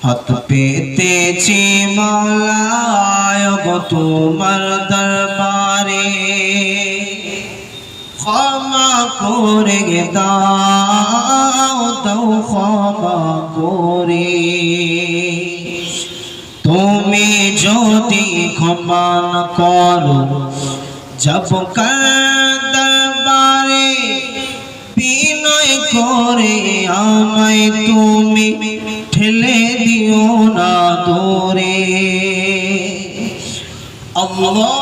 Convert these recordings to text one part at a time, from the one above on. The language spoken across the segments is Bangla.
হাত পেতেছি মাওলায় গো তোমার দরবারে, ক্ষমা করে দাও দাও ক্ষমা করে। তুমি যদি ক্ষমা না করো যাব কার দরবারে, বিনয় করে আমায় তুমি ঠেলে দিও না দূরে। আল্লাহ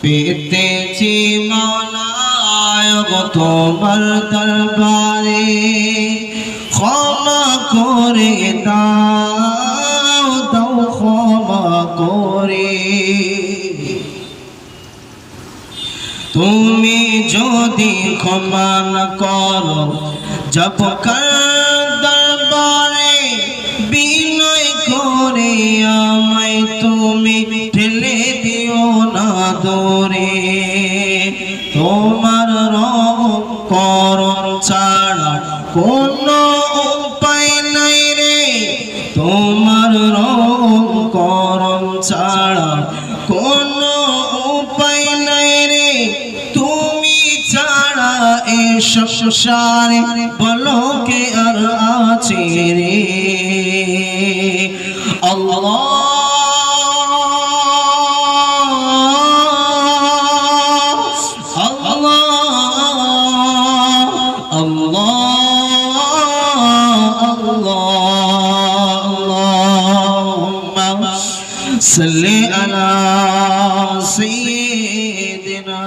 পেতেছি মাওলায় গো তোমার দরবারে, ক্ষমা করে দাও দাও ক্ষমা করে। তুমি যদি ক্ষমা না করো যাব কার দরবারে, বিনয় করে আমায় তুমি ঠেলে দিও না দূরে। তোমার রহম করম ছাড়া কোনো উপায় নাই রে, তোমার রহম করম ছাড়া কোনো উপায় নাই রে। তুমি ছাড়া এ সংসারে বলো কে আর আছে রে। আল্লাহ صل على سيدنا